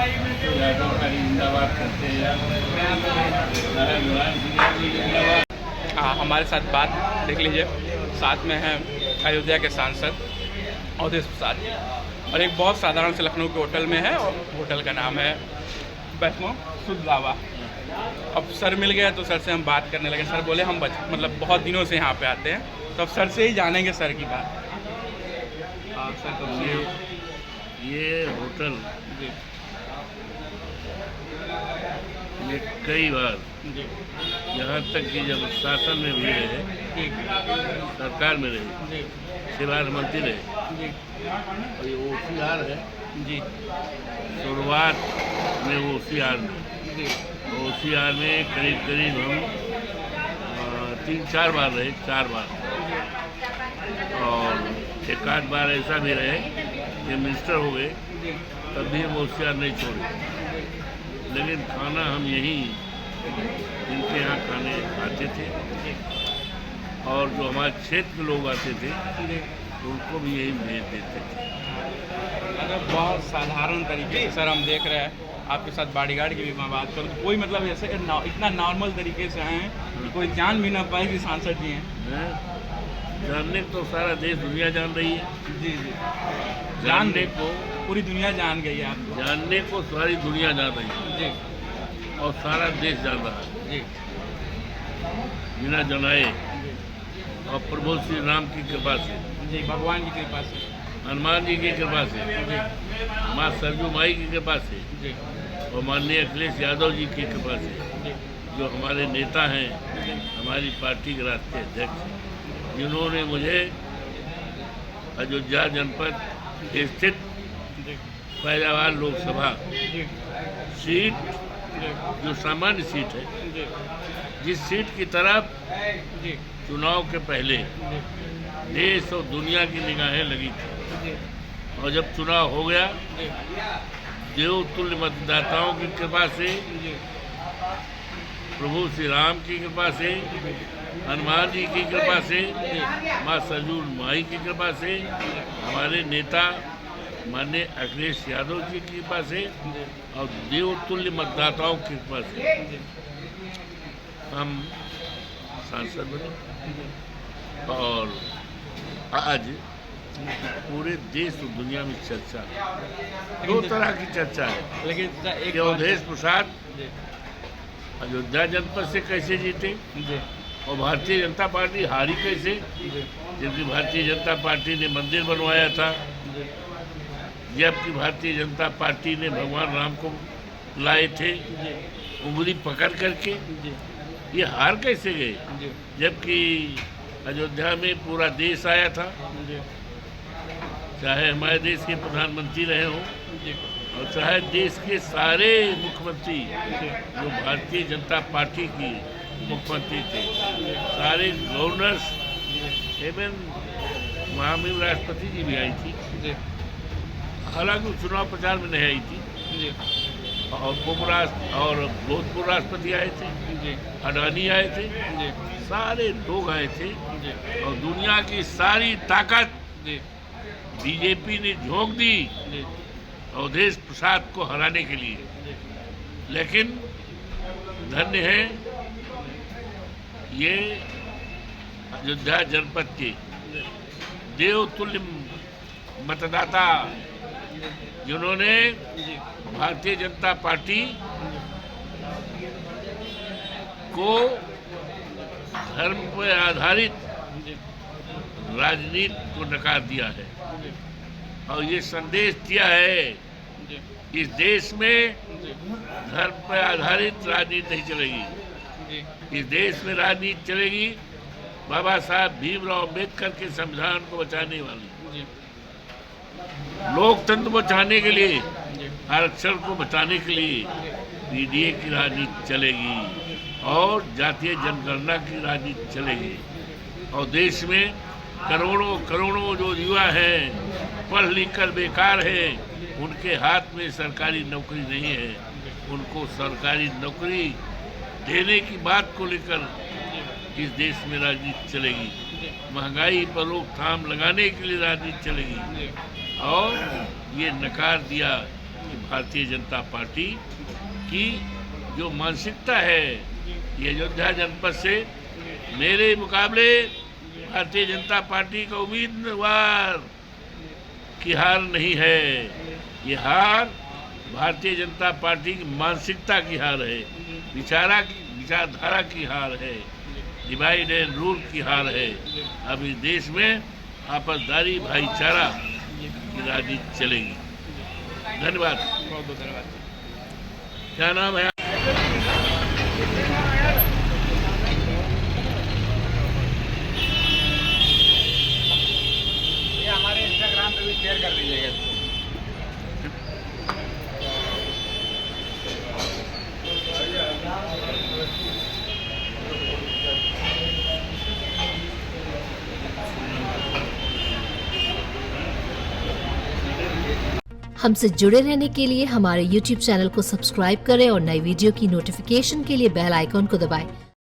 यादव का जिंदाबाद करते हैं। हाँ, हमारे साथ बात देख लीजिए। साथ में हैं अयोध्या के सांसद अवधेश प्रसाद और एक बहुत साधारण से लखनऊ के होटल में है और होटल का नाम है वैष्णो शुद्ध ढाबा। अब सर मिल गया तो सर से हम बात करने लगे। सर बोले हम मतलब बहुत दिनों से यहाँ पे आते हैं, तो अब सर से ही जानेंगे सर की बात। हाँ सर, तो ये होटल जी ये कई बार जी यहाँ तक कि जब शासन में भी रहे, जी सरकार में रहे, जी शिवार मंत्री रहे, जी और ये OCR है। जी शुरुआत में वो OCR में जी OCR में करीब करीब हम 3-4 बार रहे, 4 बार। और एक आध बार ऐसा भी रहे कि मिनिस्टर हो गए, तब भी हम OCR नहीं छोड़े। लेकिन खाना हम यहीं इनके यहाँ खाने आते थे, और जो हमारे क्षेत्र के लोग आते थे उनको भी यही भेज देते थे। अगर बहुत साधारण तरीके से सर हम देख रहे हैं, आपके साथ बॉडीगार्ड की भी मैं बात करूँ तो कोई मतलब ऐसे इतना नॉर्मल तरीके से आए हैं कि कोई जान भी ना पाए कि सांसद जी हैं। जानने को तो सारा देश दुनिया जान रही है। जी जी, जानने को पूरी दुनिया जान गई है आपको। जानने को सारी दुनिया जान रही है, जी और सारा देश जान रहा है जी बिना जनाए। और प्रभु श्री राम की कृपा से, जी, भगवान की कृपा से, हनुमान जी की कृपा से, जी माँ सरजू माई की कृपा से, जी और माननीय अखिलेश यादव जी की कृपा से, जी जो हमारे नेता हैं, हमारी पार्टी के राष्ट्रीय अध्यक्ष, जिन्होंने मुझे अयोध्या जनपद स्थित जी फैजाबाद लोकसभा जी सीट, जी जो सामान्य सीट है, जी जिस सीट की तरफ जी चुनाव के पहले देश और दुनिया की निगाहें लगी थी, जी और जब चुनाव हो गया, जी देवतुल्य मतदाताओं की कृपा से, जी प्रभु श्री राम की कृपा से, हनुमान जी की कृपा से, माँ सरजू माई की कृपा से, हमारे नेता माननीय अखिलेश यादव जी की कृपा से, और देवतुल्य मतदाताओं की कृपा से हम सांसद बने। और आज पूरे देश और दुनिया में चर्चा है, 2 तरह की चर्चा है। लेकिन एक कि अवधेश प्रसाद जी अयोध्या जनपद से कैसे जीते, जी और भारतीय जनता पार्टी हारी कैसे, जी जबकि भारतीय जनता पार्टी ने मंदिर बनवाया था, जी जबकि भारतीय जनता पार्टी ने भगवान राम को लाए थे जी उंगली पकड़ करके। जी ये हार कैसे गए, जी जबकि अयोध्या में पूरा देश आया था, जी चाहे हमारे देश के प्रधानमंत्री रहे हों, जी और चाहे देश के सारे मुख्यमंत्री जो भारतीय जनता पार्टी की मुख्यमंत्री थे, सारे गवर्नर्स, एवं महामहिम राष्ट्रपति जी भी आई थी। जी हालांकि चुनाव प्रचार में नहीं आई थी, जी और और भूतपूर्व राष्ट्रपति आए थे, जी अडानी आए थे, जी सारे लोग आए थे, जी और दुनिया की सारी ताकत जी बीजेपी ने झोंक दी जी अवधेश प्रसाद को हराने के लिए। लेकिन धन्य है ये अयोध्या जनपद के देवतुल्य मतदाता, जिन्होंने भारतीय जनता पार्टी को धर्म पर आधारित राजनीति को नकार दिया है, और ये संदेश दिया है इस देश में धर्म पर आधारित राजनीति नहीं चलेगी। इस देश में राजनीति चलेगी बाबा साहब भीमराव अम्बेडकर के संविधान को बचाने वाली, लोकतंत्र बचाने के लिए, आरक्षण को बचाने के लिए पीडीए की राजनीति चलेगी, और जातीय जनगणना की राजनीति चलेगी। और देश में करोड़ों करोड़ों जो युवा हैं, पढ़ लिख कर बेकार हैं, उनके हाथ में सरकारी नौकरी नहीं है, उनको सरकारी नौकरी देने की बात को लेकर इस देश में राजनीति चलेगी। महंगाई पर रोकथाम लगाने के लिए राजनीति चलेगी, और ये नकार दिया कि भारतीय जनता पार्टी की जो मानसिकता है, ये अयोध्या जनपद से मेरे मुकाबले भारतीय जनता पार्टी का उम्मीदवार की हार नहीं है। ये हार भारतीय जनता पार्टी की मानसिकता की हार है, विचारधारा की हार है, डिवाइड एंड रूल की हार है। अब इस देश में आपसदारी भाईचारा की राजनीति चलेगी। धन्यवाद। बहुत बहुत धन्यवाद। क्या नाम है? ये हमारे इंस्टाग्राम पे भी शेयर कर दीजिएगा इसको। हमसे जुड़े रहने के लिए हमारे YouTube चैनल को सब्सक्राइब करें और नई वीडियो की नोटिफिकेशन के लिए बेल आइकॉन को दबाएं।